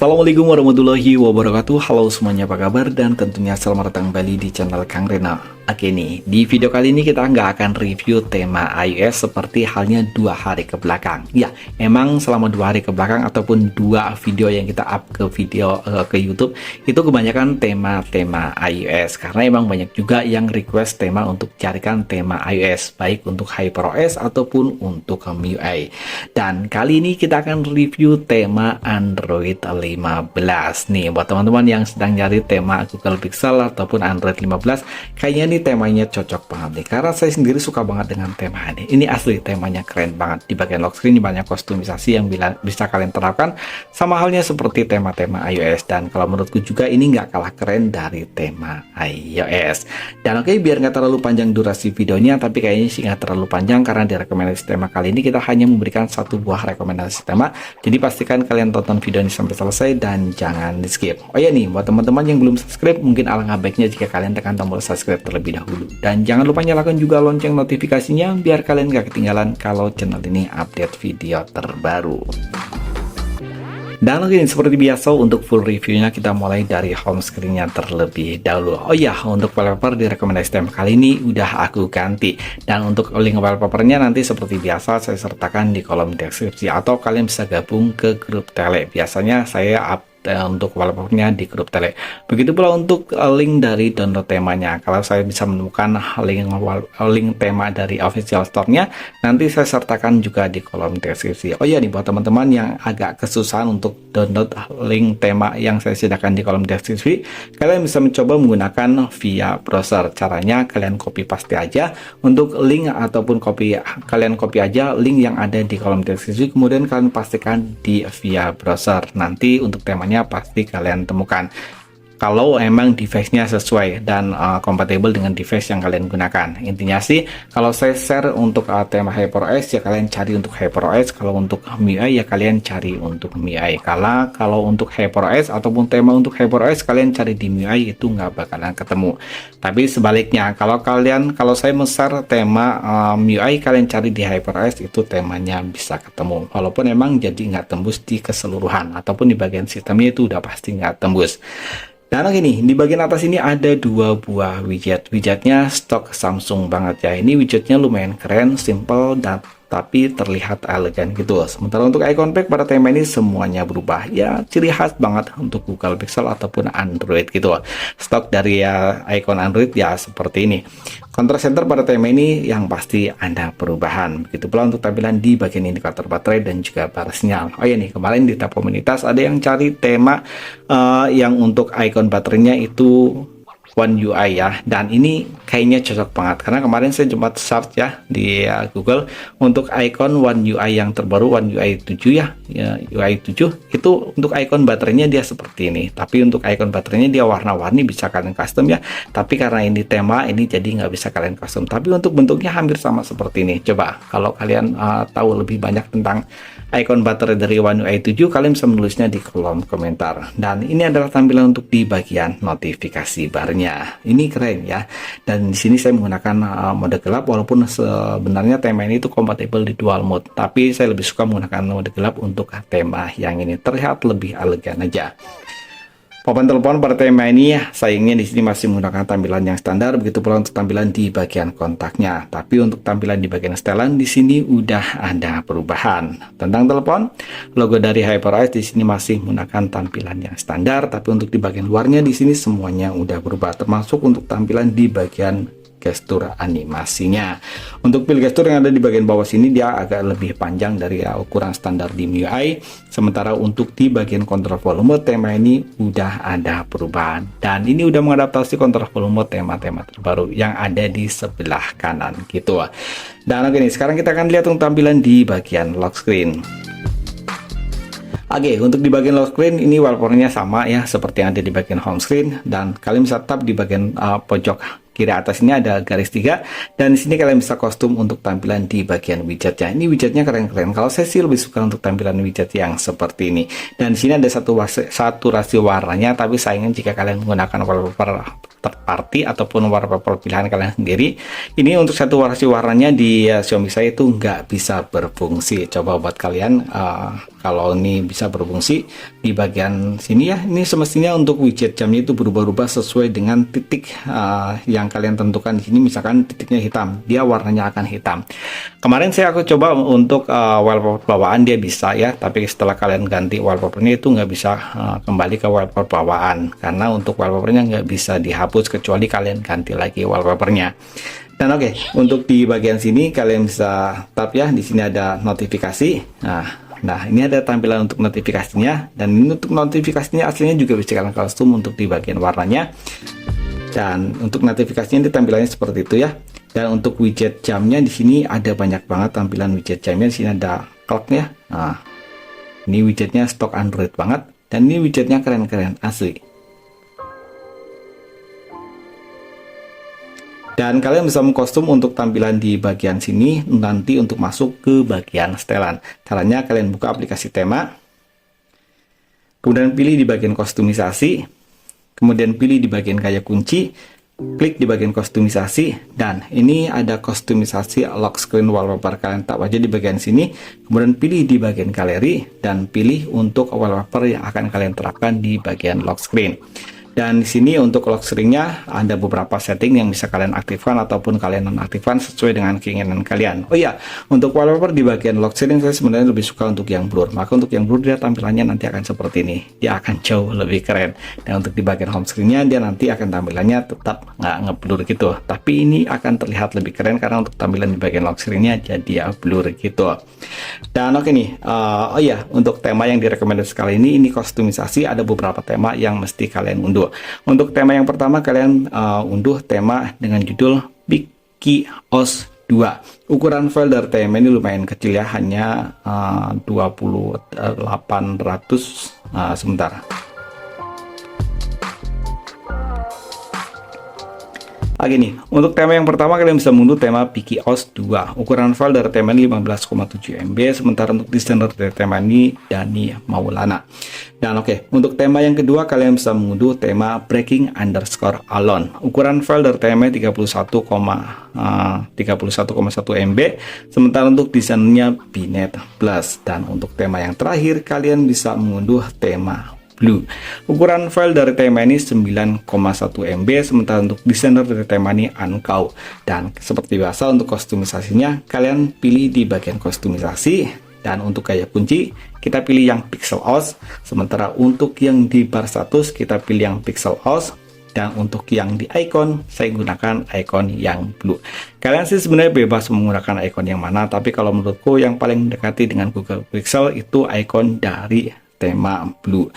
Assalamualaikum warahmatullahi wabarakatuh. Halo semuanya, apa kabar? Dan tentunya selamat datang kembali di channel Kang Rena. Oke nih, di video kali ini kita nggak akan review tema iOS seperti halnya 2 hari ke belakang. Ya, emang selama 2 hari ke belakang ataupun 2 video yang kita up ke ke YouTube itu kebanyakan tema-tema iOS, karena emang banyak juga yang request tema untuk carikan tema iOS, baik untuk HyperOS ataupun untuk MIUI. Dan kali ini kita akan review tema Android 15 nih. Buat teman-teman yang sedang nyari tema Google Pixel ataupun Android 15, kayaknya nih temanya cocok banget nih, karena saya sendiri suka banget dengan tema ini. Ini asli temanya keren banget. Di bagian lock screen banyak kostumisasi yang bisa kalian terapkan, sama halnya seperti tema-tema iOS. Dan kalau menurutku juga ini nggak kalah keren dari tema iOS. Dan oke, biar nggak terlalu panjang durasi videonya, tapi kayaknya sih nggak terlalu panjang karena di rekomendasi tema kali ini kita hanya memberikan 1 buah rekomendasi tema. Jadi pastikan kalian tonton video ini sampai selesai dan jangan di skip. Oh ya nih, buat teman-teman yang belum subscribe, mungkin alangkah baiknya jika kalian tekan tombol subscribe terlebih dahulu. Dan jangan lupa nyalakan juga lonceng notifikasinya biar kalian gak ketinggalan kalau channel ini update video terbaru. Dan oke, seperti biasa untuk full reviewnya kita mulai dari home screen-nya terlebih dahulu. Oh ya, untuk wallpaper di rekomendasi tema kali ini udah aku ganti. Dan untuk link wallpapernya nanti seperti biasa saya sertakan di kolom deskripsi, atau kalian bisa gabung ke grup tele. Biasanya saya up untuk wallpapernya di grup tele. Begitu pula untuk link dari download temanya. Kalau saya bisa menemukan link tema dari official store-nya, nanti saya sertakan juga di kolom deskripsi. Oh ya nih, buat teman-teman yang agak kesusahan untuk download link tema yang saya sediakan di kolom deskripsi, kalian bisa mencoba menggunakan via browser. Caranya kalian copy paste aja untuk link, ataupun kalian copy aja link yang ada di kolom deskripsi, kemudian kalian pastikan di via browser. Nanti untuk temanya pasti kalian temukan kalau emang device-nya sesuai dan kompatibel dengan device yang kalian gunakan. Intinya sih, kalau saya share untuk tema HyperOS ya kalian cari untuk HyperOS, kalau untuk MIUI ya kalian cari untuk MIUI. Kalau untuk HyperOS ataupun tema untuk HyperOS kalian cari di MIUI itu nggak bakalan ketemu. Tapi sebaliknya, kalau saya share tema MIUI, kalian cari di HyperOS, itu temanya bisa ketemu. Walaupun emang jadi nggak tembus di keseluruhan, ataupun di bagian sistemnya itu udah pasti nggak tembus. Dan oke nih, di bagian atas ini ada 2 buah widget. Widgetnya stok Samsung banget ya. Ini widgetnya lumayan keren, simple, tapi terlihat elegan gitu. Sementara untuk icon pack pada tema ini semuanya berubah. Ya, ciri khas banget untuk Google Pixel ataupun Android gitu. Stok dari icon Android ya seperti ini. Contrast center pada tema ini yang pasti ada perubahan. Begitu pula untuk tampilan di bagian indikator baterai dan juga bar sinyal. Oh ya nih, kemarin di tab komunitas ada yang cari tema yang untuk icon baterainya itu One UI ya, dan ini kayaknya cocok banget karena kemarin saya sempat search ya di Google untuk icon One UI yang terbaru, One UI 7 ya, UI 7 itu untuk icon baterainya dia seperti ini. Tapi untuk icon baterainya dia warna-warni, bisa kalian custom ya, tapi karena ini tema ini jadi nggak bisa kalian custom. Tapi untuk bentuknya hampir sama seperti ini. Coba kalau kalian tahu lebih banyak tentang icon baterai dari One UI 7, kalian bisa menulisnya di kolom komentar. Dan ini adalah tampilan untuk di bagian notifikasi barnya. Ini keren ya. Dan di sini saya menggunakan mode gelap, walaupun sebenarnya tema ini itu kompatibel di dual mode. Tapi saya lebih suka menggunakan mode gelap untuk tema yang ini, terlihat lebih elegan aja. Papan telepon pada tema ini sayangnya di sini masih menggunakan tampilan yang standar, begitu pula untuk tampilan di bagian kontaknya. Tapi untuk tampilan di bagian setelan di sini udah ada perubahan. Tentang telepon, logo dari HyperOS di sini masih menggunakan tampilan yang standar, tapi untuk di bagian luarnya di sini semuanya udah berubah, termasuk untuk tampilan di bagian gestur animasinya. Untuk pil gestur yang ada di bagian bawah sini dia agak lebih panjang dari ukuran standar di MIUI. Sementara untuk di bagian kontrol volume tema ini udah ada perubahan, dan ini udah mengadaptasi kontrol volume tema-tema terbaru yang ada di sebelah kanan gitu. Dan oke nih, sekarang kita akan lihat untuk tampilan di bagian lock screen. Oke, untuk di bagian lock screen ini wallpapernya sama ya seperti yang ada di bagian home screen, dan kalian bisa tap di bagian pojok kiri atas ini ada garis 3, dan di sini kalian bisa kostum untuk tampilan di bagian widgetnya. Ini widgetnya keren-keren. Kalau saya sih lebih suka untuk tampilan widget yang seperti ini. Dan di sini ada saturasi warnanya, tapi sayangnya jika kalian menggunakan wallpaper third party ataupun wallpaper pilihan kalian sendiri, ini untuk saturasi warnanya di Xiaomi saya itu nggak bisa berfungsi. Coba buat kalian kalau ini bisa berfungsi di bagian sini ya. Ini semestinya untuk widget jamnya itu berubah-ubah sesuai dengan titik yang kalian tentukan di sini. Misalkan titiknya hitam, dia warnanya akan hitam. Kemarin aku coba untuk wallpaper bawaan dia bisa ya, tapi setelah kalian ganti wallpapernya itu nggak bisa kembali ke wallpaper bawaan, karena untuk wallpapernya nggak bisa dihapus kecuali kalian ganti lagi wallpapernya. Dan oke, untuk di bagian sini kalian bisa tap ya, di sini ada notifikasi. Nah, ini ada tampilan untuk notifikasinya, dan ini untuk notifikasinya aslinya juga bisa kalian custom untuk di bagian warnanya. Dan untuk notifikasinya ini tampilannya seperti itu ya. Dan untuk widget jamnya di sini ada banyak banget tampilan widget jamnya. Di sini ada clocknya. Nah, ini widgetnya stok Android banget, dan ini widgetnya keren-keren asli. Dan kalian bisa mengkostum untuk tampilan di bagian sini nanti untuk masuk ke bagian setelan. Caranya kalian buka aplikasi tema, kemudian pilih di bagian kostumisasi, kemudian pilih di bagian gaya kunci, klik di bagian kostumisasi, dan ini ada kostumisasi lock screen wallpaper. Kalian tap aja di bagian sini, kemudian pilih di bagian galeri, dan pilih untuk wallpaper yang akan kalian terapkan di bagian lock screen. Dan di sini untuk lock screen-nya ada beberapa setting yang bisa kalian aktifkan ataupun kalian nonaktifkan sesuai dengan keinginan kalian. Oh iya, untuk wallpaper di bagian lock screen saya sebenarnya lebih suka untuk yang blur. Maka untuk yang blur dia tampilannya nanti akan seperti ini. Dia akan jauh lebih keren. Dan untuk di bagian home screen-nya dia nanti akan tampilannya tetap nggak ngeblur gitu. Tapi ini akan terlihat lebih keren karena untuk tampilan di bagian lock screen-nya jadi ya blur gitu. Dan oke nih, oh iya, untuk tema yang direkomendasi kali ini kostumisasi, ada beberapa tema yang mesti kalian unduh. Untuk tema yang pertama kalian unduh tema dengan judul PixiOS 2. Ukuran file dari tema ini lumayan kecil ya, hanya 2800 sebentar. Gini, untuk tema yang pertama kalian bisa mengunduh tema PixiOS 2. Ukuran file dari tema ini 15,7 MB, sementara untuk desainer dari tema ini Dani Maulana. Dan oke, untuk tema yang kedua kalian bisa mengunduh tema Breaking_Alone. Ukuran file dari tema 31,1 MB, sementara untuk desainnya Binet Plus. Dan untuk tema yang terakhir kalian bisa mengunduh tema Blue. Ukuran file dari tema ini 9,1 MB, sementara untuk desainer dari tema ini Ankau. Dan seperti biasa untuk kostumisasinya kalian pilih di bagian kostumisasi, dan untuk gaya kunci kita pilih yang PixelOS, sementara untuk yang di bar status kita pilih yang PixelOS, dan untuk yang di icon saya gunakan icon yang blue. Kalian sih sebenarnya bebas menggunakan icon yang mana, tapi kalau menurutku yang paling mendekati dengan Google Pixel itu icon dari tema blue.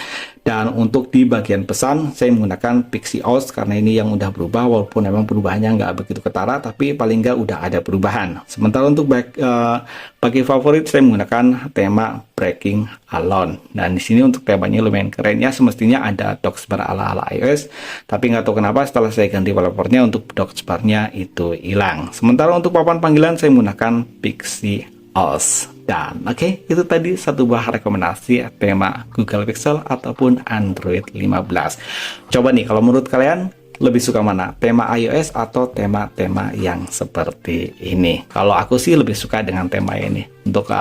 Dan untuk di bagian pesan saya menggunakan PixiOS karena ini yang udah berubah, walaupun memang perubahannya nggak begitu ketara, tapi paling nggak udah ada perubahan. Sementara untuk bagi favorit saya menggunakan tema Breaking_Alone. Dan di sini untuk temanya lumayan keren ya, semestinya ada docksbar ala-ala iOS, tapi nggak tahu kenapa setelah saya ganti wallpapernya untuk docksbarnya itu hilang. Sementara untuk papan panggilan saya menggunakan PixiOS. Dan oke, itu tadi satu buah rekomendasi tema Google Pixel ataupun Android 15. Coba nih, kalau menurut kalian lebih suka mana? Tema iOS atau tema-tema yang seperti ini? Kalau aku sih lebih suka dengan tema ini. Untuk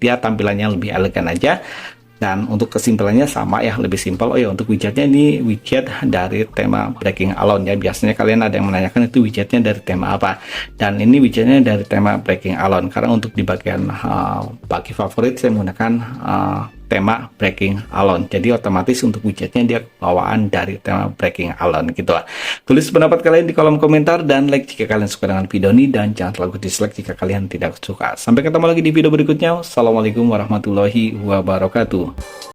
dia tampilannya lebih elegan aja. Dan untuk kesimpulannya sama ya, lebih simpel. Oh ya, untuk widgetnya ini widget dari tema Breaking_Alone ya. Biasanya kalian ada yang menanyakan itu widgetnya dari tema apa, dan ini widgetnya dari tema Breaking_Alone. Karena untuk di bagian bagi favorit saya menggunakan tema Breaking_Alone, jadi otomatis untuk widgetnya dia bawaan dari tema Breaking_Alone gitu lah. Tulis pendapat kalian di kolom komentar, dan like jika kalian suka dengan video ini, dan jangan terlalu dislike jika kalian tidak suka. Sampai ketemu lagi di video berikutnya. Assalamualaikum warahmatullahi wabarakatuh.